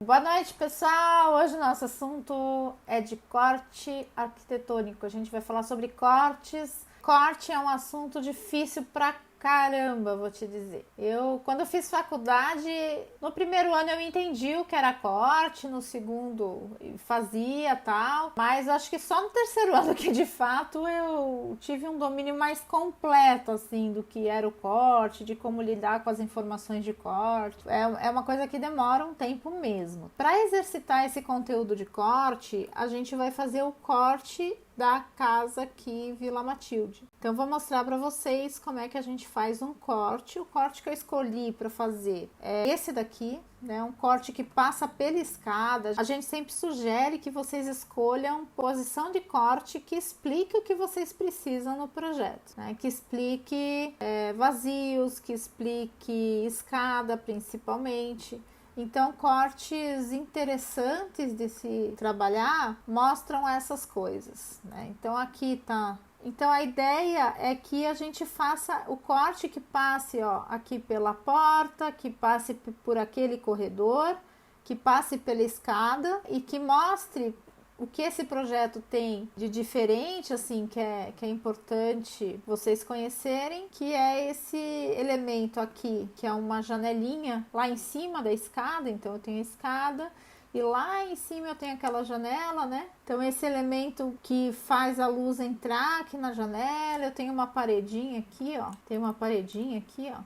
Boa noite, pessoal! Hoje o nosso assunto é de corte arquitetônico. A gente vai falar sobre cortes. Corte é um assunto difícil pra caramba, vou te dizer. Quando eu fiz faculdade, no primeiro ano eu entendi o que era corte, no segundo fazia tal, mas acho que só no terceiro ano que de fato eu tive um domínio mais completo, assim, do que era o corte, de como lidar com as informações de corte. É uma coisa que demora um tempo mesmo. Para exercitar esse conteúdo de corte, a gente vai fazer o corte da casa aqui, Vila Matilde. Então, vou mostrar para vocês como é que a gente faz um corte. O corte que eu escolhi para fazer é esse daqui, né? Um corte que passa pela escada. A gente sempre sugere que vocês escolham posição de corte que explique o que vocês precisam no projeto, né? Que explique vazios, que explique escada, principalmente. Então, cortes interessantes de se trabalhar mostram essas coisas, né? Então, aqui tá. Então, a ideia é que a gente faça o corte que passe, ó, aqui pela porta, que passe por aquele corredor, que passe pela escada e que mostre o que esse projeto tem de diferente, assim, que é importante vocês conhecerem, que é esse elemento aqui, que é uma janelinha lá em cima da escada. Então eu tenho a escada e lá em cima eu tenho aquela janela, né? Então esse elemento que faz a luz entrar aqui na janela, eu tenho uma paredinha aqui, ó,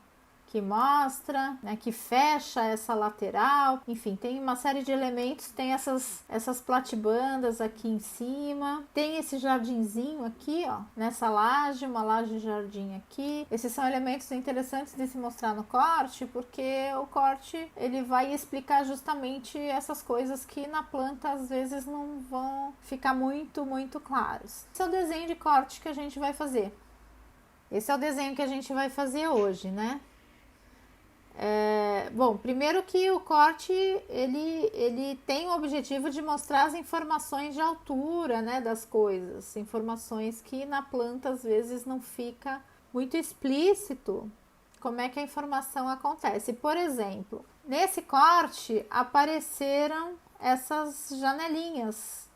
que mostra, né, que fecha essa lateral. Enfim, tem uma série de elementos. Tem essas platibandas aqui em cima, tem esse jardinzinho aqui, ó, nessa laje, uma laje de jardim aqui. Esses são elementos interessantes de se mostrar no corte, porque o corte ele vai explicar justamente essas coisas que na planta às vezes não vão ficar muito claros. Esse é o desenho de corte que a gente vai fazer. Esse é o desenho que a gente vai fazer hoje, né? Bom, primeiro que o corte ele tem o objetivo de mostrar as informações de altura, né, das coisas, informações que na planta às vezes não fica muito explícito como é que a informação acontece. Por exemplo, nesse corte apareceram essas janelinhas.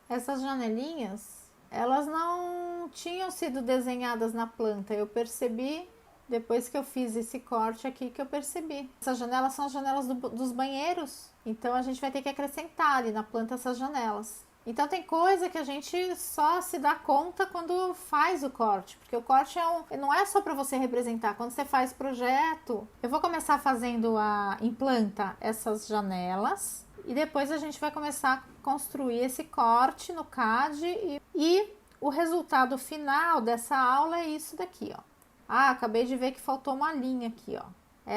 Essas janelinhas, elas não tinham sido desenhadas na planta, eu percebi depois que eu fiz esse corte aqui que eu percebi. Essas janelas são as janelas dos banheiros, então a gente vai ter que acrescentar ali na planta essas janelas. Então tem coisa que a gente só se dá conta quando faz o corte, porque o corte não é só para você representar. Quando você faz projeto, eu vou começar fazendo em planta essas janelas e depois a gente vai começar a construir esse corte no CAD e o resultado final dessa aula é isso daqui, ó. Ah, acabei de ver que faltou uma linha aqui, ó.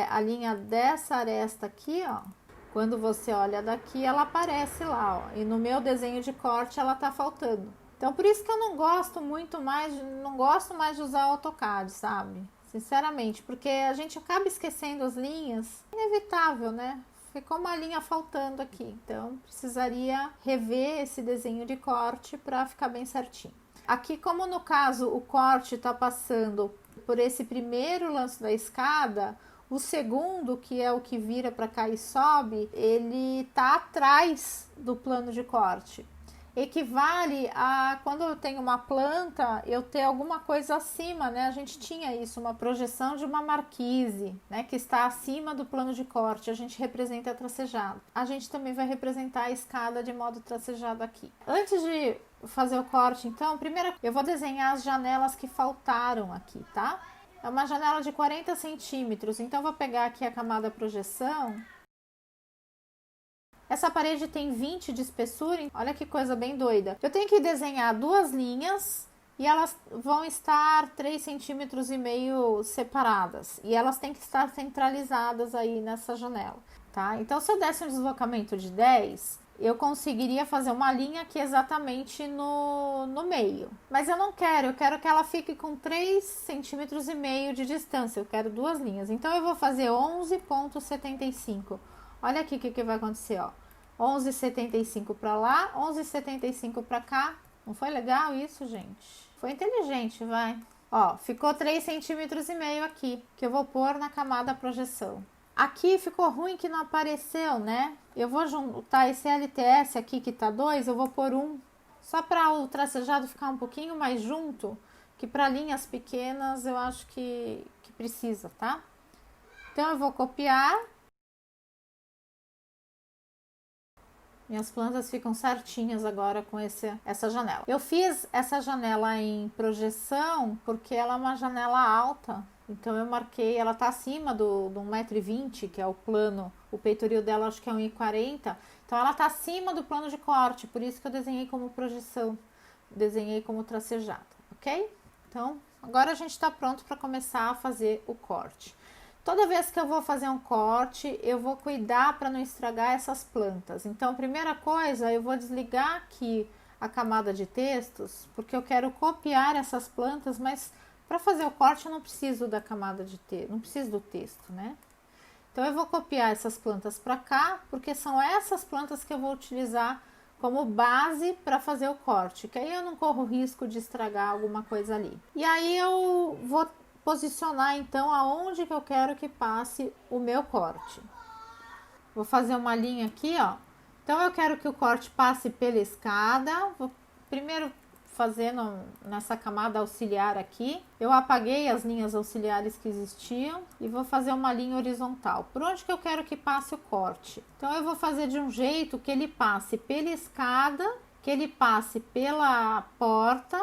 A linha dessa aresta aqui, ó. Quando você olha daqui, ela aparece lá, ó. E no meu desenho de corte, ela tá faltando. Então, por isso que eu não gosto mais de usar o AutoCAD, sabe? Sinceramente, porque a gente acaba esquecendo as linhas. Inevitável, né? Ficou uma linha faltando aqui. Então, precisaria rever esse desenho de corte para ficar bem certinho. Aqui, como no caso o corte está passando por esse primeiro lance da escada, o segundo, que é o que vira para cá e sobe, ele tá atrás do plano de corte. Equivale a quando eu tenho uma planta, eu ter alguma coisa acima, né? A gente tinha isso, uma projeção de uma marquise, né? Que está acima do plano de corte, a gente representa tracejado. A gente também vai representar a escada de modo tracejado aqui. Antes de fazer o corte, então, primeiro eu vou desenhar as janelas que faltaram aqui, tá? É uma janela de 40 centímetros, então eu vou pegar aqui a camada projeção. Essa parede tem 20 de espessura, olha que coisa bem doida. Eu tenho que desenhar duas linhas e elas vão estar 3,5 centímetros separadas. E elas têm que estar centralizadas aí nessa janela, tá? Então, se eu desse um deslocamento de 10, eu conseguiria fazer uma linha aqui exatamente no meio. Mas eu não quero, eu quero que ela fique com 3,5 centímetros de distância. Eu quero duas linhas. Então, eu vou fazer 11,75. Olha aqui o que vai acontecer, ó. 11,75 para lá, 11,75 para cá. Não foi legal isso, gente? Foi inteligente, vai. Ó, ficou 3,5 centímetros aqui, que eu vou pôr na camada projeção. Aqui ficou ruim que não apareceu, né? Eu vou juntar esse LTS aqui que tá 2, eu vou pôr 1. Só para o tracejado ficar um pouquinho mais junto, que para linhas pequenas eu acho que precisa, tá? Então eu vou copiar. Minhas plantas ficam certinhas agora com essa janela. Eu fiz essa janela em projeção porque ela é uma janela alta. Então eu marquei, ela tá acima do 1,20 m, que é o plano. O peitoril dela acho que é 1,40 m. Então ela tá acima do plano de corte, por isso que eu desenhei como projeção. Desenhei como tracejada, ok? Então agora a gente está pronto para começar a fazer o corte. Toda vez que eu vou fazer um corte, eu vou cuidar para não estragar essas plantas. Então, primeira coisa, eu vou desligar aqui a camada de textos, porque eu quero copiar essas plantas, mas para fazer o corte eu não preciso da camada de texto, não preciso do texto, né? Então, eu vou copiar essas plantas para cá, porque são essas plantas que eu vou utilizar como base para fazer o corte, que aí eu não corro risco de estragar alguma coisa ali. E aí eu vou posicionar então aonde que eu quero que passe o meu corte. Vou fazer uma linha aqui, ó. Então eu quero que o corte passe pela escada. Vou primeiro fazendo nessa camada auxiliar aqui. Eu apaguei as linhas auxiliares que existiam e vou fazer uma linha horizontal. Por onde que eu quero que passe o corte? Então eu vou fazer de um jeito que ele passe pela escada, que ele passe pela porta,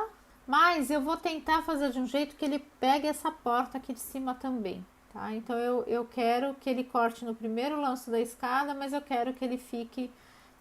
mas eu vou tentar fazer de um jeito que ele pegue essa porta aqui de cima também, tá? Então eu quero que ele corte no primeiro lance da escada, mas eu quero que ele fique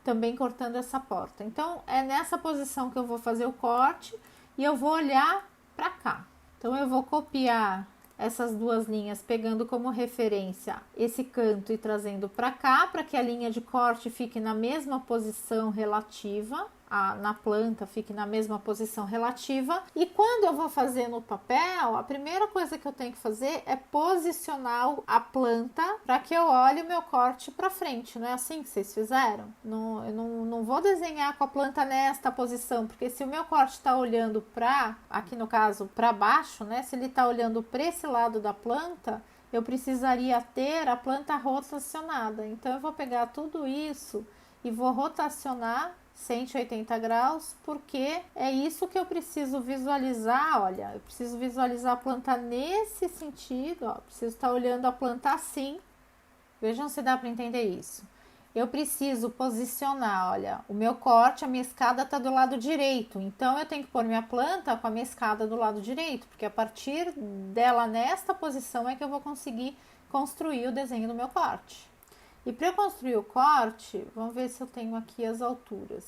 também cortando essa porta. Então é nessa posição que eu vou fazer o corte e eu vou olhar para cá. Então eu vou copiar essas duas linhas, pegando como referência esse canto e trazendo para cá, para que a linha de corte fique na mesma posição relativa, na planta fique na mesma posição relativa. E quando eu vou fazer no papel, a primeira coisa que eu tenho que fazer é posicionar a planta para que eu olhe o meu corte para frente. Não é assim que vocês fizeram? Eu não vou desenhar com a planta nesta posição, porque se o meu corte está olhando para, aqui no caso, para baixo, né? Se ele está olhando para esse lado da planta, eu precisaria ter a planta rotacionada. Então eu vou pegar tudo isso e vou rotacionar 180 graus, porque é isso que eu preciso visualizar. Olha, eu preciso visualizar a planta nesse sentido, ó, preciso estar olhando a planta assim. Vejam se dá para entender isso. Eu preciso posicionar, olha, o meu corte, a minha escada está do lado direito, então eu tenho que pôr minha planta com a minha escada do lado direito, porque a partir dela nesta posição é que eu vou conseguir construir o desenho do meu corte. E para eu construir o corte, vamos ver se eu tenho aqui as alturas.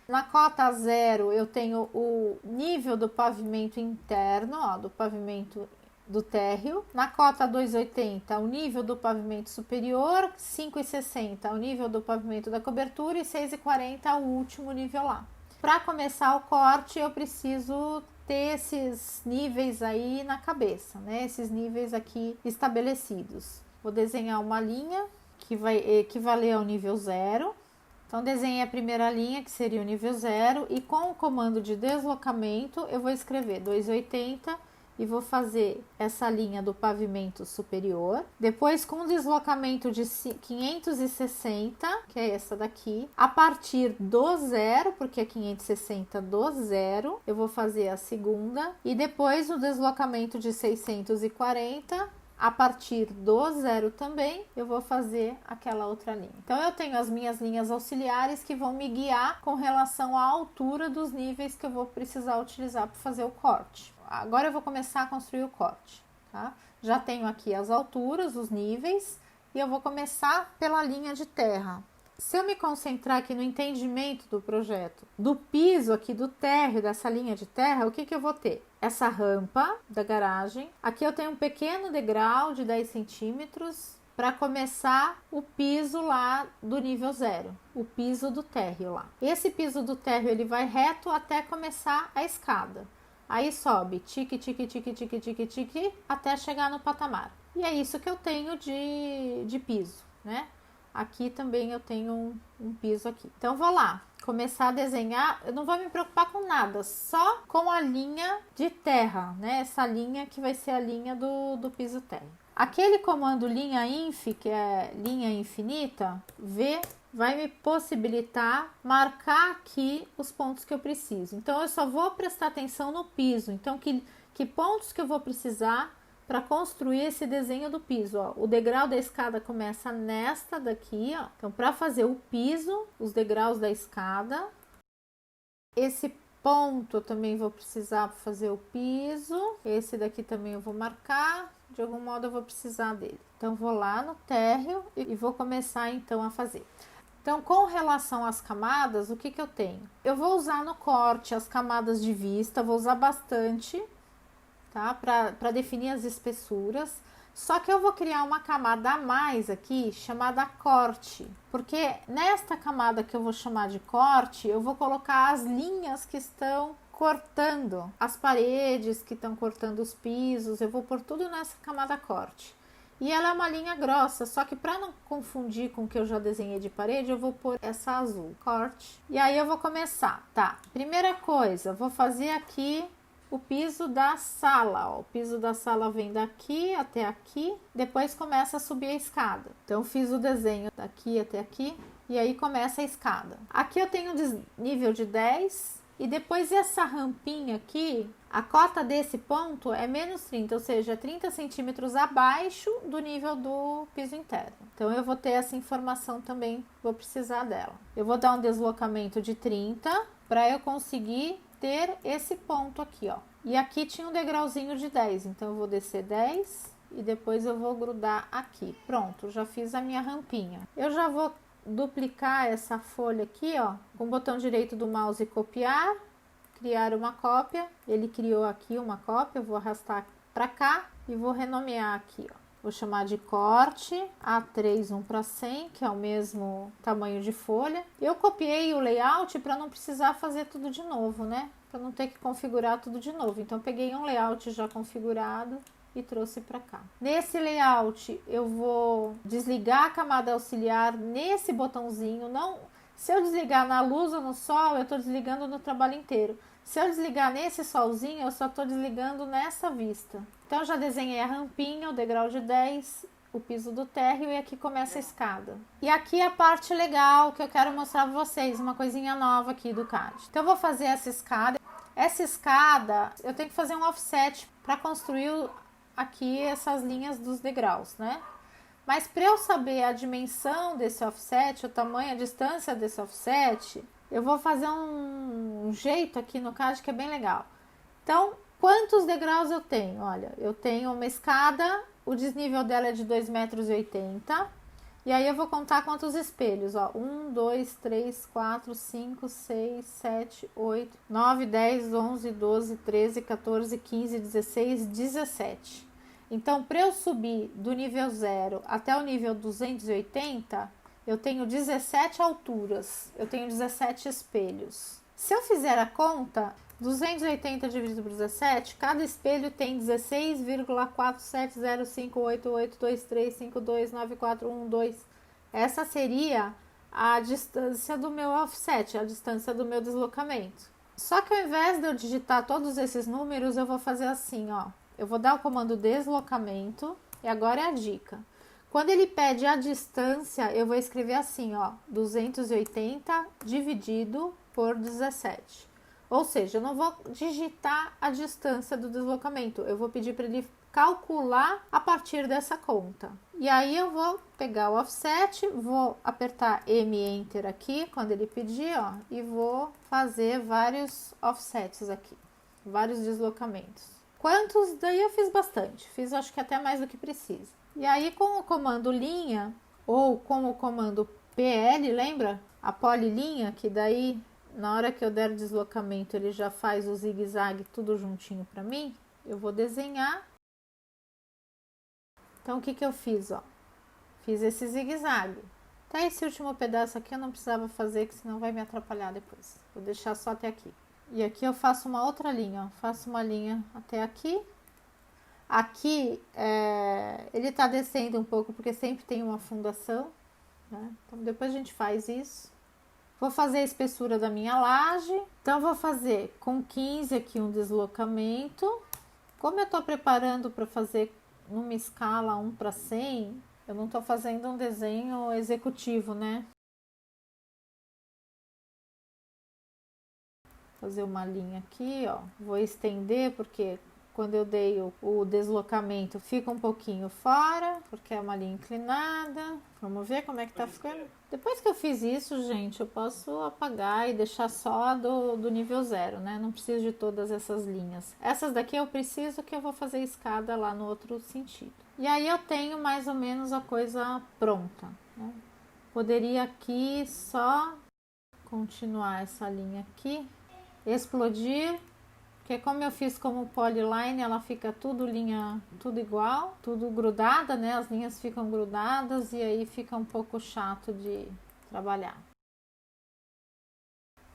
Na cota 0 eu tenho o nível do pavimento interno, ó, do pavimento do térreo. Na cota 2,80 o nível do pavimento superior, 5,60 o nível do pavimento da cobertura e 6,40 o último nível lá. Para começar o corte eu preciso ter esses níveis aí na cabeça, né? Esses níveis aqui estabelecidos. Vou desenhar uma linha que vai equivaler ao nível 0. Então, desenhei a primeira linha, que seria o nível 0, e com o comando de deslocamento, eu vou escrever 2,80 e vou fazer essa linha do pavimento superior. Depois, com deslocamento de 560, que é essa daqui, a partir do 0, porque é 560 do 0, eu vou fazer a segunda, e depois o deslocamento de 640, a partir do 0 também, eu vou fazer aquela outra linha. Então, eu tenho as minhas linhas auxiliares que vão me guiar com relação à altura dos níveis que eu vou precisar utilizar para fazer o corte. Agora, eu vou começar a construir o corte, tá? Já tenho aqui as alturas, os níveis, e eu vou começar pela linha de terra. Se eu me concentrar aqui no entendimento do projeto, do piso aqui, do térreo, dessa linha de terra, o que que eu vou ter? Essa rampa da garagem. Aqui eu tenho um pequeno degrau de 10 centímetros para começar o piso lá do nível 0, o piso do térreo lá. Esse piso do térreo ele vai reto até começar a escada. Aí sobe tique, tique, tique, tique, tique, tique, até chegar no patamar. E é isso que eu tenho de piso, né? Aqui também eu tenho um piso aqui. Então, vou lá, começar a desenhar. Eu não vou me preocupar com nada, só com a linha de terra, né? Essa linha que vai ser a linha do piso térreo. Aquele comando linha inf, que é linha infinita, V, vai me possibilitar marcar aqui os pontos que eu preciso. Então, eu só vou prestar atenção no piso. Então, que pontos que eu vou precisar para construir esse desenho do piso, ó. O degrau da escada começa nesta daqui, ó. Então, para fazer o piso, os degraus da escada, esse ponto eu também vou precisar fazer o piso. Esse daqui também eu vou marcar. De algum modo eu vou precisar dele. Então, vou lá no térreo e vou começar então a fazer. Então, com relação às camadas, o que eu tenho? Eu vou usar no corte as camadas de vista, vou usar bastante, tá? Para definir as espessuras. Só que eu vou criar uma camada a mais aqui, chamada corte. Porque nesta camada que eu vou chamar de corte, eu vou colocar as linhas que estão cortando as paredes, que estão cortando os pisos. Eu vou pôr tudo nessa camada corte. E ela é uma linha grossa, só que para não confundir com o que eu já desenhei de parede, eu vou pôr essa azul, corte. E aí eu vou começar, tá? Primeira coisa, vou fazer aqui o piso da sala, ó. O piso da sala vem daqui até aqui, depois começa a subir a escada. Então, fiz o desenho daqui até aqui, e aí começa a escada. Aqui eu tenho nível de 10, e depois essa rampinha aqui, a cota desse ponto é menos 30, ou seja, 30 centímetros abaixo do nível do piso interno. Então, eu vou ter essa informação também, vou precisar dela. Eu vou dar um deslocamento de 30 para eu conseguir ter esse ponto aqui, ó. E aqui tinha um degrauzinho de 10, então eu vou descer 10 e depois eu vou grudar aqui. Pronto, já fiz a minha rampinha. Eu já vou duplicar essa folha aqui, ó, com o botão direito do mouse e copiar, criar uma cópia. Ele criou aqui uma cópia, eu vou arrastar para cá e vou renomear aqui, ó. Vou chamar de corte A3 1 para 100, que é o mesmo tamanho de folha. Eu copiei o layout para não precisar fazer tudo de novo, né? Para não ter que configurar tudo de novo. Então, peguei um layout já configurado e trouxe para cá. Nesse layout, eu vou desligar a camada auxiliar nesse botãozinho. Não, se eu desligar na luz ou no sol, eu estou desligando no trabalho inteiro. Se eu desligar nesse solzinho, eu só estou desligando nessa vista. Então, já desenhei a rampinha, o degrau de 10, o piso do térreo e aqui começa a escada. E aqui a parte legal que eu quero mostrar para vocês, uma coisinha nova aqui do CAD. Então, eu vou fazer essa escada. Essa escada, eu tenho que fazer um offset para construir aqui essas linhas dos degraus, né? Mas para eu saber a dimensão desse offset, o tamanho, a distância desse offset, eu vou fazer um jeito aqui no CAD que é bem legal. Então, quantos degraus eu tenho? Olha, eu tenho uma escada, o desnível dela é de 2,80 m. E aí eu vou contar quantos espelhos, ó. 1, 2, 3, 4, 5, 6, 7, 8, 9, 10, 11, 12, 13, 14, 15, 16, 17. Então, para eu subir do nível 0 até o nível 280, eu tenho 17 alturas, eu tenho 17 espelhos. Se eu fizer a conta, 280 dividido por 17, cada espelho tem 16,47058823529412. Essa seria a distância do meu offset, a distância do meu deslocamento. Só que ao invés de eu digitar todos esses números, eu vou fazer assim, ó. Eu vou dar o comando deslocamento e agora é a dica. Quando ele pede a distância, eu vou escrever assim, ó, 280 dividido por 17. Ou seja, eu não vou digitar a distância do deslocamento, eu vou pedir para ele calcular a partir dessa conta. E aí eu vou pegar o offset, vou apertar M Enter aqui, quando ele pedir, ó, e vou fazer vários offsets aqui, vários deslocamentos. Quantos? Daí eu fiz bastante, fiz acho que até mais do que precisa. E aí com o comando linha, ou com o comando PL, lembra? A polilinha, que daí na hora que eu der deslocamento ele já faz o zigue-zague tudo juntinho para mim. Eu vou desenhar. Então o que eu fiz, ó? Fiz esse zigue-zague. Até esse último pedaço aqui eu não precisava fazer, que senão vai me atrapalhar depois. Vou deixar só até aqui. E aqui eu faço uma outra linha, ó. Faço uma linha até aqui. Aqui, ele tá descendo um pouco, porque sempre tem uma fundação, né? Então, depois a gente faz isso. Vou fazer a espessura da minha laje. Então, vou fazer com 15 aqui um deslocamento. Como eu tô preparando para fazer numa escala 1:100, eu não tô fazendo um desenho executivo, né? Fazer uma linha aqui, ó. Vou estender porque quando eu dei o deslocamento fica um pouquinho fora, porque é uma linha inclinada. Vamos ver como é que tá ficando. Depois que eu fiz isso, gente, eu posso apagar e deixar só do nível 0, né? Não preciso de todas essas linhas. Essas daqui eu preciso, que eu vou fazer escada lá no outro sentido. E aí eu tenho mais ou menos a coisa pronta, né? Poderia aqui só continuar essa linha aqui, explodir, porque como eu fiz como polyline, ela fica tudo igual, tudo grudada, né? As linhas ficam grudadas e aí fica um pouco chato de trabalhar.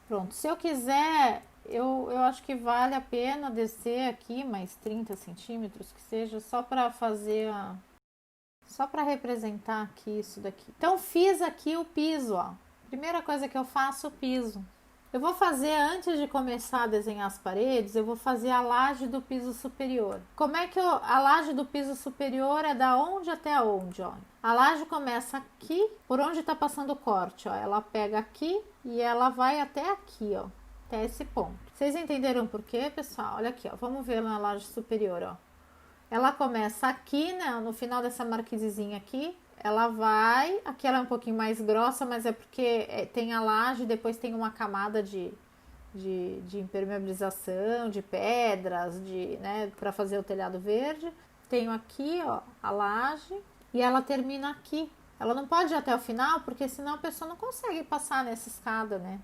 Pronto, se eu quiser, eu acho que vale a pena descer aqui mais 30 centímetros, que seja, só para fazer só para representar aqui isso daqui. Então fiz aqui o piso, ó. Primeira coisa que eu faço, o piso. Eu vou fazer, antes de começar a desenhar as paredes, eu vou fazer a laje do piso superior. Como é que a laje do piso superior é da onde até onde, ó? A laje começa aqui, por onde tá passando o corte, ó. Ela pega aqui e ela vai até aqui, ó. Até esse ponto. Vocês entenderam por quê, pessoal? Olha aqui, ó. Vamos ver na laje superior, ó. Ela começa aqui, né? No final dessa marquisezinha aqui. Ela vai, aqui ela é um pouquinho mais grossa, mas é porque tem a laje, depois tem uma camada de impermeabilização, de pedras, né, para fazer o telhado verde. Tenho aqui, ó, a laje e ela termina aqui. Ela não pode ir até o final, porque senão a pessoa não consegue passar nessa escada, né?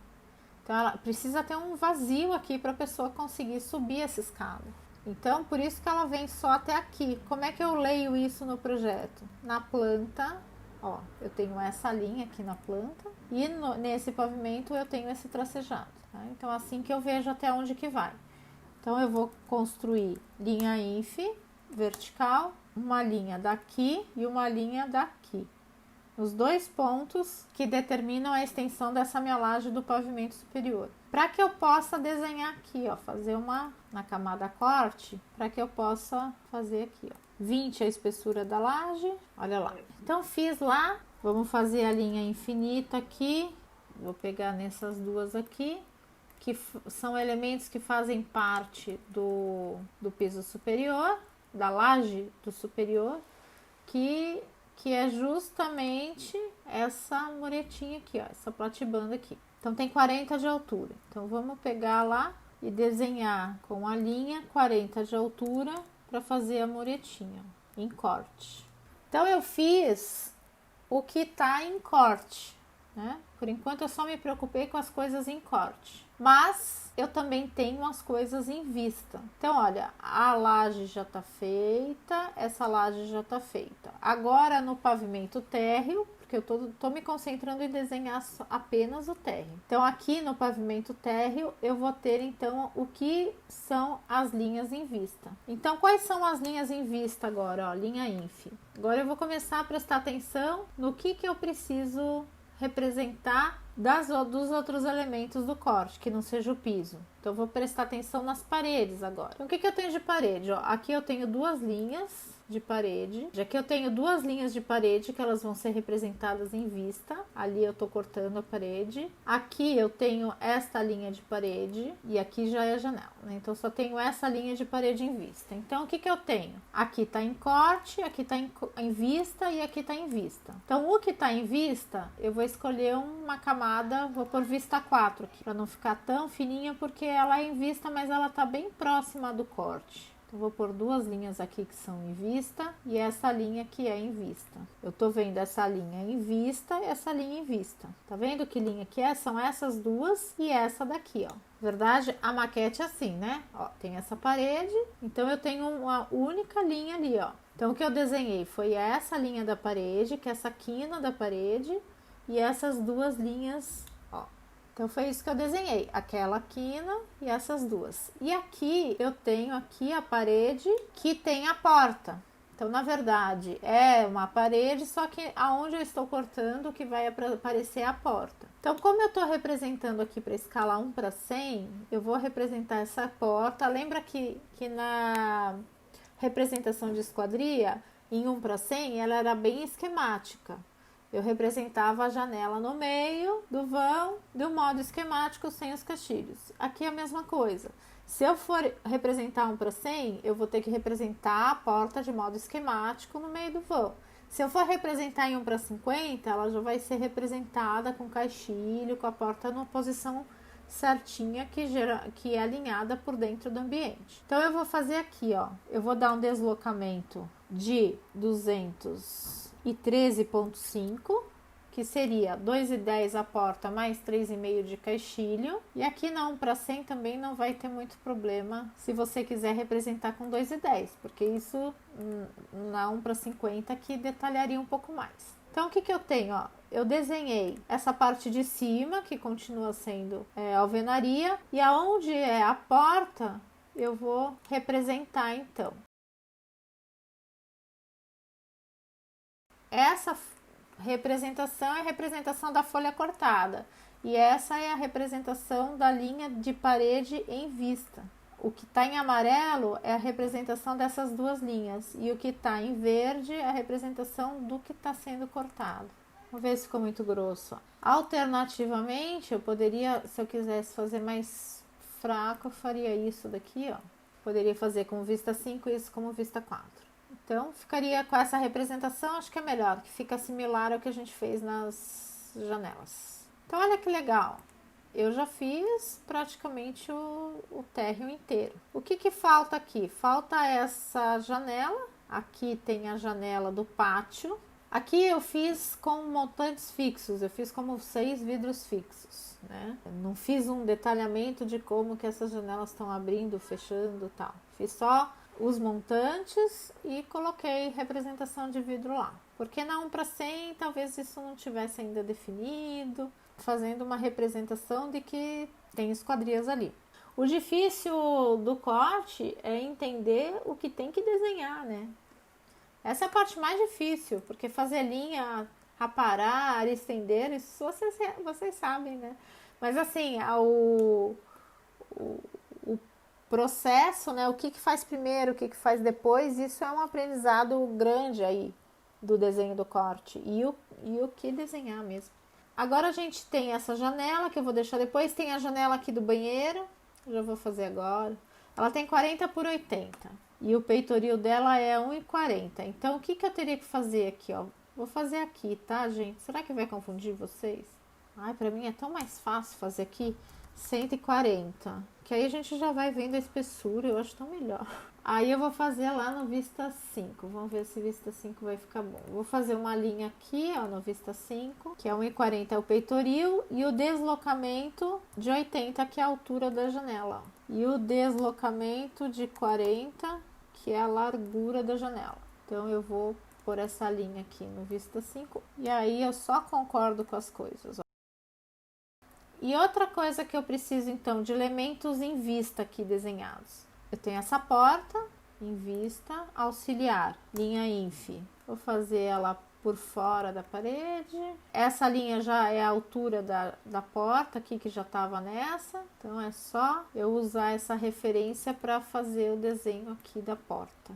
Então ela precisa ter um vazio aqui para a pessoa conseguir subir essa escada. Então, por isso que ela vem só até aqui. Como é que eu leio isso no projeto? Na planta, ó, eu tenho essa linha aqui na planta e nesse pavimento eu tenho esse tracejado. Tá? Então, assim que eu vejo até onde que vai. Então, eu vou construir linha inf vertical, uma linha daqui e uma linha daqui. Os dois pontos que determinam a extensão dessa minha laje do pavimento superior. Para que eu possa desenhar aqui, ó, fazer uma na camada corte, para que eu possa fazer aqui, ó, 20 a espessura da laje, olha lá. Então fiz lá, vamos fazer a linha infinita aqui, vou pegar nessas duas aqui, que são elementos que fazem parte do piso superior, da laje do superior, que é justamente essa muretinha aqui, ó, essa platibanda aqui. Então tem 40 de altura. Então vamos pegar lá e desenhar com a linha 40 de altura para fazer a muretinha em corte. Então eu fiz o que tá em corte, né? Por enquanto eu só me preocupei com as coisas em corte. Mas eu também tenho as coisas em vista. Então, olha, a laje já tá feita, essa laje já tá feita. Agora no pavimento térreo, porque eu tô me concentrando em desenhar apenas o térreo. Então, aqui no pavimento térreo, eu vou ter, então, o que são as linhas em vista. Então, quais são as linhas em vista agora? Ó, linha inf. Agora eu vou começar a prestar atenção no que eu preciso representar dos outros elementos do corte, que não seja o piso. Então, eu vou prestar atenção nas paredes agora. Então, o que eu tenho de parede? Ó, aqui eu tenho duas linhas de parede. Já que eu tenho duas linhas de parede que elas vão ser representadas em vista. Ali eu tô cortando a parede. Aqui eu tenho esta linha de parede e aqui já é a janela, né? Então só tenho essa linha de parede em vista. Então o que eu tenho? Aqui tá em corte, aqui tá em vista e aqui tá em vista. Então o que tá em vista, eu vou escolher uma camada, vou por vista 4 aqui, para não ficar tão fininha, porque ela é em vista, mas ela tá bem próxima do corte. Eu vou pôr duas linhas aqui que são em vista e essa linha que é em vista. Eu tô vendo essa linha em vista e essa linha em vista. Tá vendo que linha que é? São essas duas e essa daqui, ó. Na verdade, a maquete é assim, né? Ó, tem essa parede, então eu tenho uma única linha ali, ó. Então, o que eu desenhei foi essa linha da parede, que é essa quina da parede, e essas duas linhas, ó. Então, foi isso que eu desenhei, aquela quina e essas duas. E aqui, eu tenho aqui a parede que tem a porta. Então, na verdade, é uma parede, só que aonde eu estou cortando que vai aparecer a porta. Então, como eu estou representando aqui para escala 1:100, eu vou representar essa porta. Lembra que na representação de esquadria, em 1:100, ela era bem esquemática. Eu representava a janela no meio do vão, do modo esquemático, sem os castilhos. Aqui é a mesma coisa. Se eu for representar 1:100, eu vou ter que representar a porta de modo esquemático no meio do vão. Se eu for representar em 1:50, ela já vai ser representada com caixilho, com a porta numa posição certinha que é alinhada por dentro do ambiente. Então eu vou fazer aqui, ó, eu vou dar um deslocamento de 213,5, que seria 2,10 a porta mais 3,5 de caixilho. E aqui na 1:100 também não vai ter muito problema se você quiser representar com 2,10, porque isso na 1:50 que detalharia um pouco mais. Então, o que eu tenho? Ó, eu desenhei essa parte de cima, que continua sendo alvenaria, e aonde é a porta, eu vou representar, então. Essa representação é a representação da folha cortada, e essa é a representação da linha de parede em vista. O que está em amarelo é a representação dessas duas linhas, e o que está em verde é a representação do que está sendo cortado. Vamos ver se ficou muito grosso. Alternativamente, eu poderia, se eu quisesse fazer mais fraco, eu faria isso daqui, ó. Poderia fazer como vista 5 e isso como vista 4. Então, ficaria com essa representação, acho que é melhor, que fica similar ao que a gente fez nas janelas. Então, olha que legal. Eu já fiz praticamente o térreo inteiro. O que falta aqui? Falta essa janela. Aqui tem a janela do pátio. Aqui eu fiz com montantes fixos. Eu fiz como 6 vidros fixos, né? Eu não fiz um detalhamento de como que essas janelas estão abrindo, fechando e tal. Fiz só os montantes e coloquei representação de vidro lá. Porque na 1:100 talvez isso não tivesse ainda definido, fazendo uma representação de que tem esquadrias ali. O difícil do corte é entender o que tem que desenhar, né? Essa é a parte mais difícil, porque fazer linha, aparar, estender, isso vocês sabem, né? Mas assim, o processo, né? O que faz primeiro, o que faz depois, isso é um aprendizado grande aí do desenho do corte e o que desenhar mesmo. Agora a gente tem essa janela que eu vou deixar depois, tem a janela aqui do banheiro, já vou fazer agora. Ela tem 40 por 80 e o peitoril dela é 1,40. Então o que eu teria que fazer aqui, ó? Vou fazer aqui, tá, gente? Será que vai confundir vocês? Ai, pra mim é tão mais fácil fazer aqui 140, que aí a gente já vai vendo a espessura, eu acho tão melhor. Aí eu vou fazer lá no vista 5, vamos ver se vista 5 vai ficar bom. Vou fazer uma linha aqui, ó, no vista 5, que é 1,40 é o peitoril, e o deslocamento de 80, que é a altura da janela, ó. E o deslocamento de 40, que é a largura da janela. Então eu vou pôr essa linha aqui no vista 5, e aí eu só concordo com as coisas, ó. E outra coisa que eu preciso, então, de elementos em vista aqui desenhados. Eu tenho essa porta em vista, auxiliar, linha inf. Vou fazer ela por fora da parede. Essa linha já é a altura da porta aqui, que já estava nessa. Então, é só eu usar essa referência para fazer o desenho aqui da porta.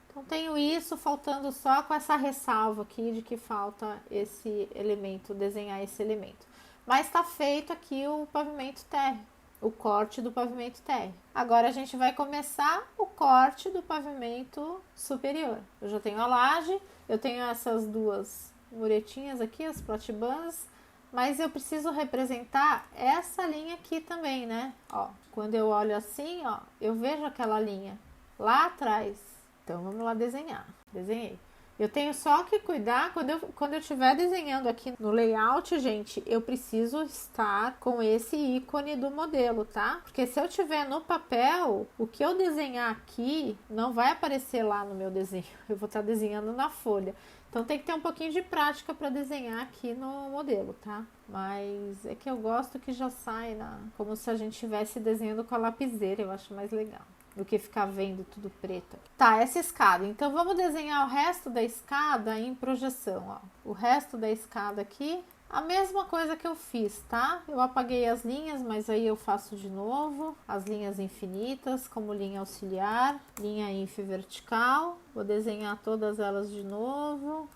Então, tenho isso, faltando só com essa ressalva aqui de que falta esse elemento, desenhar esse elemento. Mas está feito aqui o pavimento térreo, o corte do pavimento térreo. Agora a gente vai começar o corte do pavimento superior. Eu já tenho a laje, eu tenho essas duas muretinhas aqui, as platibandas, mas eu preciso representar essa linha aqui também, né? Ó, quando eu olho assim, ó, eu vejo aquela linha lá atrás. Então vamos lá desenhar. Desenhei. Eu tenho só que cuidar, quando eu estiver desenhando aqui no layout, gente, eu preciso estar com esse ícone do modelo, tá? Porque se eu tiver no papel, o que eu desenhar aqui não vai aparecer lá no meu desenho. Eu vou estar desenhando na folha. Então tem que ter um pouquinho de prática para desenhar aqui no modelo, tá? Mas é que eu gosto que já sai como se a gente estivesse desenhando com a lapiseira, eu acho mais legal do que ficar vendo tudo preto. Tá, essa escada. Então, vamos desenhar o resto da escada em projeção, ó. O resto da escada aqui A mesma coisa que eu fiz, tá? Eu apaguei as linhas, mas aí eu faço de novo. As linhas infinitas, como linha auxiliar, linha ínfice vertical. Vou desenhar todas elas de novo.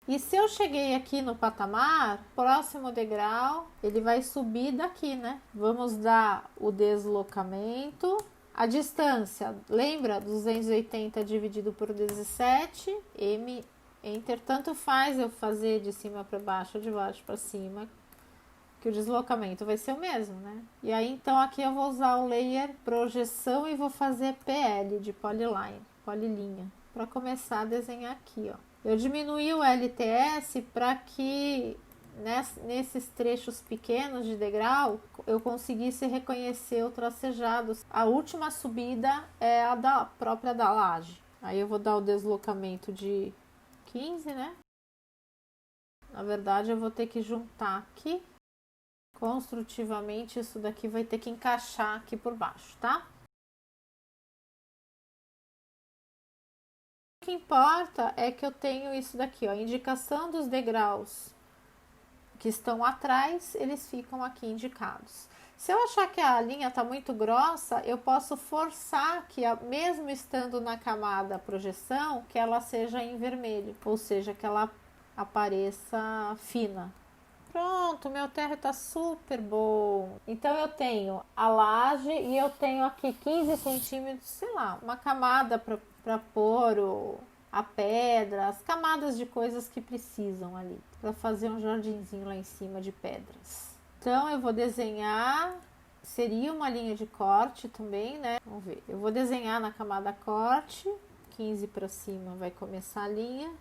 E se eu cheguei aqui no patamar, próximo degrau, ele vai subir daqui, né? Vamos dar o deslocamento. A distância, lembra? 280 dividido por 17, M, Enter. Tanto faz eu fazer de cima para baixo ou de baixo para cima, que o deslocamento vai ser o mesmo, né? E aí, então, aqui eu vou usar o layer projeção e vou fazer PL de polyline, polilinha, para começar a desenhar aqui, ó. Eu diminuí o LTS para que nesses trechos pequenos de degrau eu conseguisse reconhecer o tracejado. A última subida é a da própria da laje. Aí eu vou dar o deslocamento de 15, né? Na verdade, eu vou ter que juntar aqui. Construtivamente, isso daqui vai ter que encaixar aqui por baixo, tá? O que importa é que eu tenho isso daqui, ó, indicação dos degraus que estão atrás, eles ficam aqui indicados. Se eu achar que a linha está muito grossa, eu posso forçar que, mesmo estando na camada projeção, que ela seja em vermelho, ou seja, que ela apareça fina. Pronto, meu terra está super bom. Então eu tenho a laje e eu tenho aqui 15 centímetros, sei lá, uma camada para pôr a pedra, as camadas de coisas que precisam ali, para fazer um jardinzinho lá em cima de pedras. Então eu vou desenhar, seria uma linha de corte também, né? Vamos ver, eu vou desenhar na camada corte, 15 para cima vai começar a linha.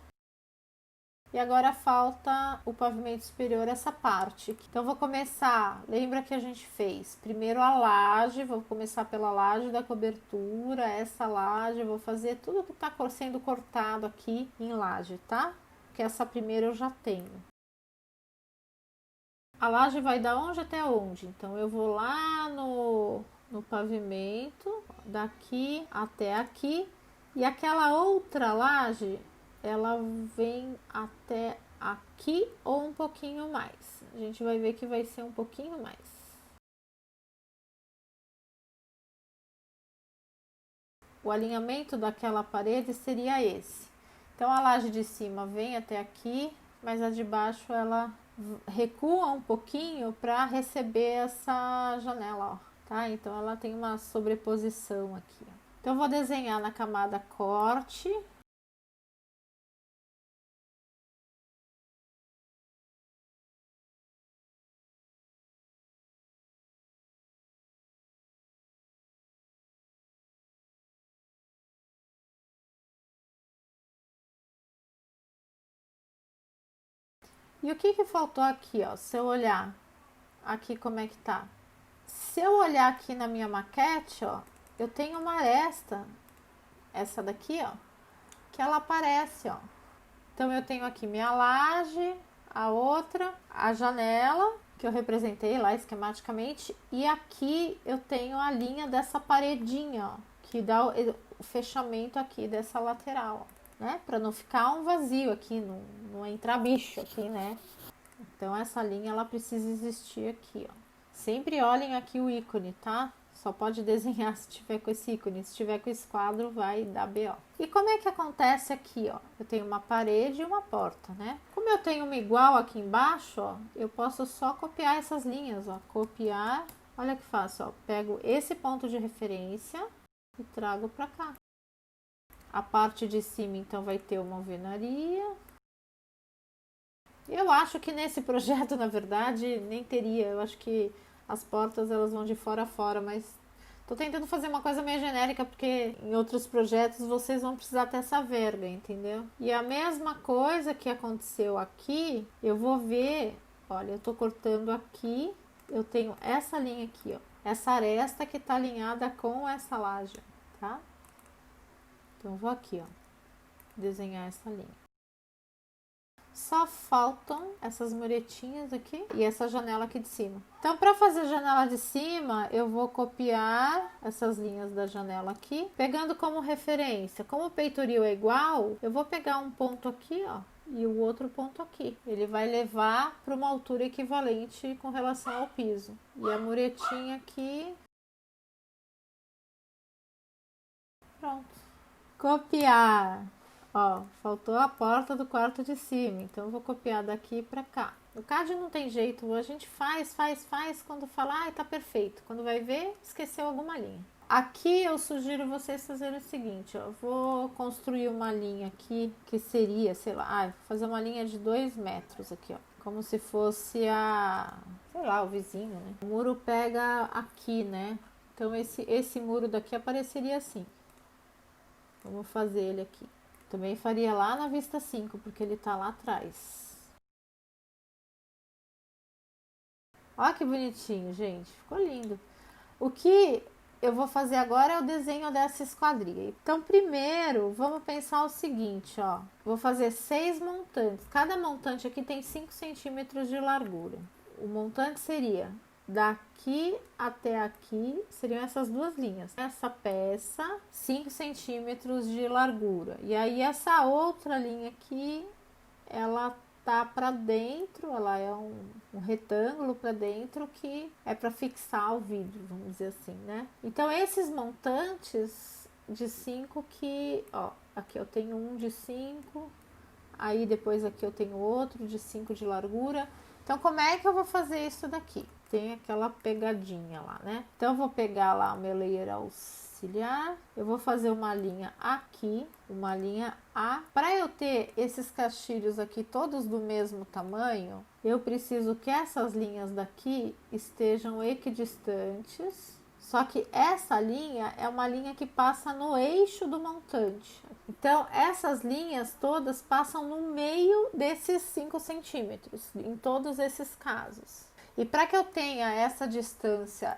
E agora falta o pavimento superior, essa parte. Então vou começar, lembra que a gente fez primeiro a laje, vou começar pela laje da cobertura, essa laje, eu vou fazer tudo que está sendo cortado aqui em laje, tá? Porque essa primeira eu já tenho. A laje vai da onde até onde? Então eu vou lá no pavimento, daqui até aqui, e aquela outra laje ela vem até aqui ou um pouquinho mais. A gente vai ver que vai ser um pouquinho mais. O alinhamento daquela parede seria esse. Então a laje de cima vem até aqui, mas a de baixo ela recua um pouquinho para receber essa janela, ó, tá? Então ela tem uma sobreposição aqui, ó. Então eu vou desenhar na camada corte. E o que faltou aqui, ó? Se eu olhar aqui como é que tá. Se eu olhar aqui na minha maquete, ó, eu tenho uma aresta, essa daqui, ó, que ela aparece, ó. Então eu tenho aqui minha laje, a outra, a janela, que eu representei lá esquematicamente, e aqui eu tenho a linha dessa paredinha, ó, que dá o fechamento aqui dessa lateral, ó, né? Para não ficar um vazio aqui, não entrar bicho aqui, né? Então essa linha ela precisa existir aqui, ó. Sempre olhem aqui o ícone, tá? Só pode desenhar se tiver com esse ícone. Se tiver com esse quadro, vai dar BO. E como é que acontece aqui, ó? Eu tenho uma parede e uma porta, né? Como eu tenho uma igual aqui embaixo, ó, eu posso só copiar essas linhas, ó. Copiar. Olha que fácil, ó. Pego esse ponto de referência e trago pra cá. A parte de cima, então, vai ter uma alvenaria. Eu acho que nesse projeto, na verdade, nem teria. Eu acho que as portas elas vão de fora a fora, mas tô tentando fazer uma coisa meio genérica, porque em outros projetos vocês vão precisar ter essa verga, entendeu? E a mesma coisa que aconteceu aqui, eu vou ver, olha, eu tô cortando aqui, eu tenho essa linha aqui, ó, essa aresta que tá alinhada com essa laje, tá? Então, eu vou aqui, ó, desenhar essa linha. Só faltam essas muretinhas aqui e essa janela aqui de cima. Então, para fazer a janela de cima, eu vou copiar essas linhas da janela aqui, pegando como referência. Como o peitoril é igual, eu vou pegar um ponto aqui, ó, e o outro ponto aqui. Ele vai levar para uma altura equivalente com relação ao piso. E a muretinha aqui. Pronto. Copiar. Ó, faltou a porta do quarto de cima, então eu vou copiar daqui para cá. No CAD não tem jeito, a gente faz, quando fala, tá perfeito. Quando vai ver, esqueceu alguma linha. Aqui eu sugiro vocês fazerem o seguinte, ó, eu vou construir uma linha aqui, que seria, sei lá, vou fazer uma linha de 2 metros aqui, ó. Como se fosse sei lá, o vizinho, né? O muro pega aqui, né? Então esse muro daqui apareceria assim. Vamos fazer ele aqui. Também faria lá na vista 5, porque ele tá lá atrás. Olha que bonitinho, gente. Ficou lindo. O que eu vou fazer agora é o desenho dessa esquadria. Então, primeiro, vamos pensar o seguinte, ó. Vou fazer 6 montantes. Cada montante aqui tem 5 centímetros de largura. O montante seria daqui até aqui, seriam essas duas linhas. Essa peça, 5 centímetros de largura. E aí, essa outra linha aqui, ela tá para dentro, ela é um retângulo para dentro que é para fixar o vidro, vamos dizer assim, né? Então, esses montantes de 5 que, ó, aqui eu tenho um de 5, aí depois aqui eu tenho outro de 5 de largura. Então, como é que eu vou fazer isso daqui? Tem aquela pegadinha lá, né? Então, eu vou pegar lá o meu layer auxiliar, eu vou fazer uma linha aqui, uma linha A. Para eu ter esses castilhos aqui todos do mesmo tamanho, eu preciso que essas linhas daqui estejam equidistantes. Só que essa linha é uma linha que passa no eixo do montante. Então, essas linhas todas passam no meio desses 5 centímetros, em todos esses casos. E para que eu tenha essa distância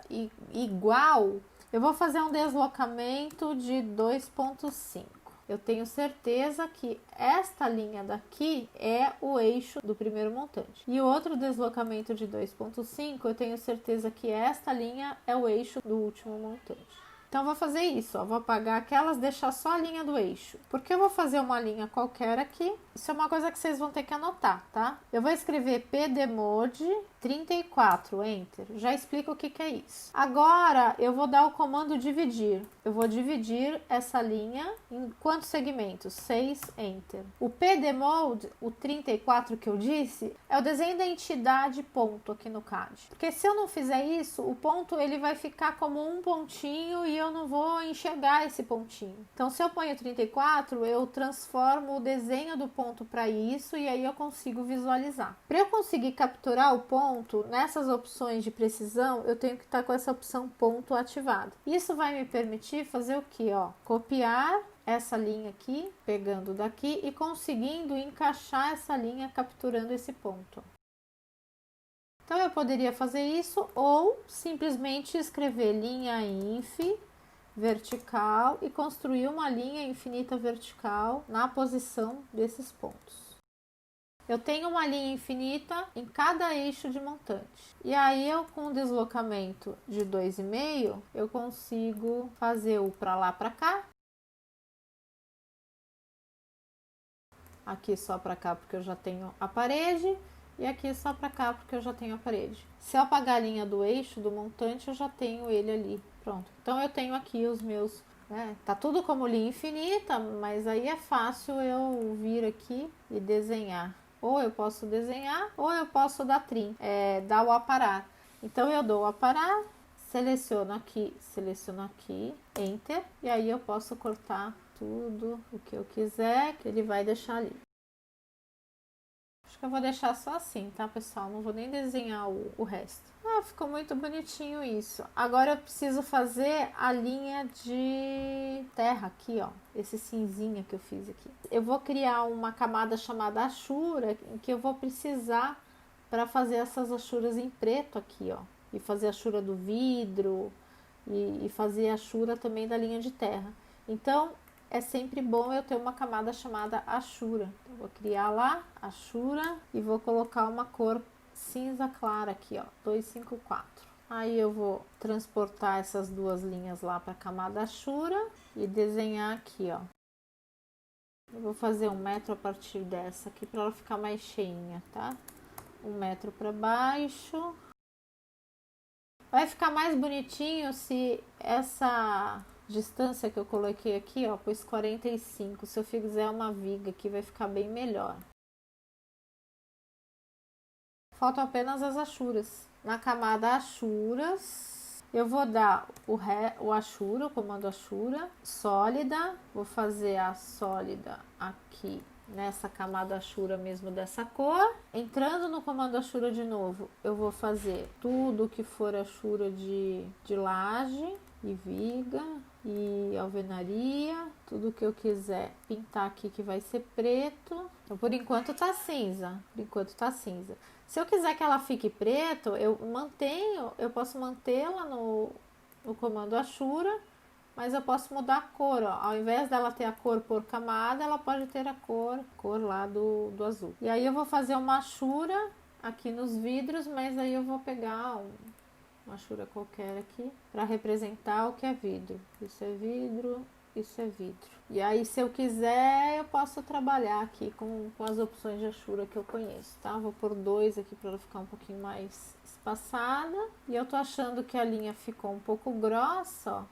igual, eu vou fazer um deslocamento de 2,5. Eu tenho certeza que esta linha daqui é o eixo do primeiro montante. E o outro deslocamento de 2,5, eu tenho certeza que esta linha é o eixo do último montante. Então, eu vou fazer isso, ó, vou apagar aquelas, deixar só a linha do eixo. Porque eu vou fazer uma linha qualquer aqui. Isso é uma coisa que vocês vão ter que anotar, tá? Eu vou escrever pdmode 34, enter. Já explico o que é isso. Agora, eu vou dar o comando dividir. Eu vou dividir essa linha em quantos segmentos? 6, enter. O pdmode, o 34 que eu disse, é o desenho da entidade ponto aqui no CAD. Porque se eu não fizer isso, o ponto ele vai ficar como um pontinho e eu não vou enxergar esse pontinho. Então, se eu ponho 34, eu transformo o desenho do ponto para isso e aí eu consigo visualizar. Para eu conseguir capturar o ponto, nessas opções de precisão, eu tenho que estar com essa opção ponto ativada. Isso vai me permitir fazer o que? Copiar essa linha aqui, pegando daqui e conseguindo encaixar essa linha, capturando esse ponto. Então, eu poderia fazer isso ou simplesmente escrever linha inf vertical e construir uma linha infinita vertical na posição desses pontos. Eu tenho uma linha infinita em cada eixo de montante. E aí, eu com um deslocamento de 2,5, eu consigo fazer o para lá, para cá. Aqui só para cá, porque eu já tenho a parede. E aqui só para cá, porque eu já tenho a parede. Se eu apagar a linha do eixo do montante, eu já tenho ele ali. Pronto. Então, eu tenho aqui os meus... tá tudo como linha infinita, mas aí é fácil eu vir aqui e desenhar. Ou eu posso desenhar, ou eu posso dar trim, dar o aparar. Então, eu dou o aparar, seleciono aqui, enter. E aí, eu posso cortar tudo o que eu quiser, que ele vai deixar ali. Acho que eu vou deixar só assim, tá, pessoal? Não vou nem desenhar o resto. Ficou muito bonitinho isso. Agora eu preciso fazer a linha de terra aqui, ó. Esse cinzinha que eu fiz aqui. Eu vou criar uma camada chamada achura, em que eu vou precisar para fazer essas achuras em preto aqui, ó. E fazer a achura do vidro e fazer a achura também da linha de terra. Então, é sempre bom eu ter uma camada chamada achura. Eu vou criar lá, achura, e vou colocar uma cor cinza clara aqui, ó, 254. Aí eu vou transportar essas duas linhas lá para a camada achura e desenhar aqui, ó. Eu vou fazer 1 metro a partir dessa aqui para ela ficar mais cheinha, tá? 1 metro para baixo. Vai ficar mais bonitinho se essa distância que eu coloquei aqui, ó, pus 45. Se eu fizer uma viga aqui, vai ficar bem melhor. Faltam apenas as achuras. Na camada achuras, eu vou dar o achura, o comando achura, sólida. Vou fazer a sólida aqui nessa camada achura mesmo dessa cor. Entrando no comando achura de novo, eu vou fazer tudo que for achura de laje e viga e alvenaria, tudo que eu quiser pintar aqui que vai ser preto. Então, por enquanto tá cinza, Se eu quiser que ela fique preto, eu posso mantê-la no comando achura, mas eu posso mudar a cor, ó. Ao invés dela ter a cor por camada, ela pode ter a cor lá do azul. E aí eu vou fazer uma achura aqui nos vidros, mas aí eu vou pegar uma achura qualquer aqui para representar o que é vidro. Isso é vidro, isso é vidro. E aí, se eu quiser, eu posso trabalhar aqui com as opções de achura que eu conheço, tá? Vou pôr 2 aqui para ela ficar um pouquinho mais espaçada. E eu tô achando que a linha ficou um pouco grossa, ó.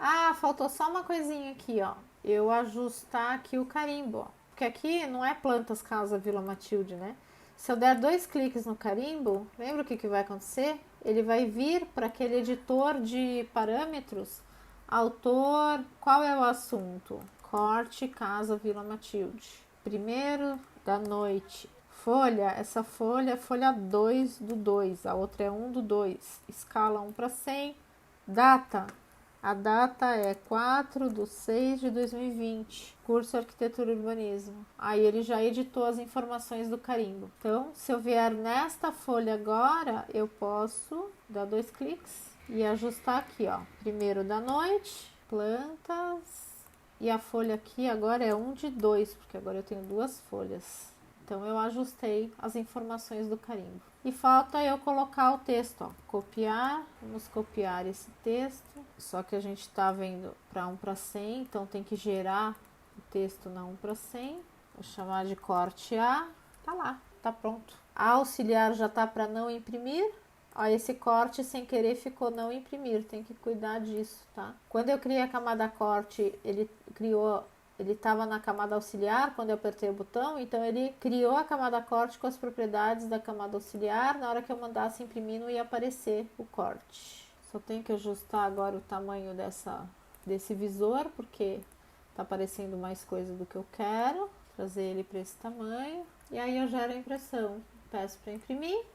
Ah, faltou só uma coisinha aqui, ó. Eu ajustar aqui o carimbo, ó. Porque aqui não é Plantas Casa Vila Matilde, né? Se eu der 2 cliques no carimbo, lembra o que vai acontecer? Ele vai vir para aquele editor de parâmetros. Autor, qual é o assunto? Corte Casa Vila Matilde. 1º da noite. Folha, essa folha é folha 2 do 2, a outra é 1 do 2. Escala 1 para 100. Data. A data é 4/6/2020, curso Arquitetura e Urbanismo. Aí ele já editou as informações do carimbo. Então, se eu vier nesta folha agora, eu posso dar 2 cliques e ajustar aqui, ó. 1º da noite, plantas, e a folha aqui agora é 1 de 2, porque agora eu tenho 2 folhas. Então, eu ajustei as informações do carimbo. E falta eu colocar o texto, ó. Copiar, vamos copiar esse texto. Só que a gente está vendo para 1 para 100, então tem que gerar o texto na 1 para 100. Vou chamar de corte A. Tá lá, tá pronto. A auxiliar já tá para não imprimir. Ó, esse corte sem querer ficou não imprimir, tem que cuidar disso, tá? Quando eu criei a camada corte, ele estava na camada auxiliar quando eu apertei o botão, então ele criou a camada corte com as propriedades da camada auxiliar. Na hora que eu mandasse imprimir, não ia aparecer o corte. Só tenho que ajustar agora o tamanho desse visor, porque tá aparecendo mais coisa do que eu quero. Trazer ele para esse tamanho. E aí eu gero a impressão. Peço para imprimir.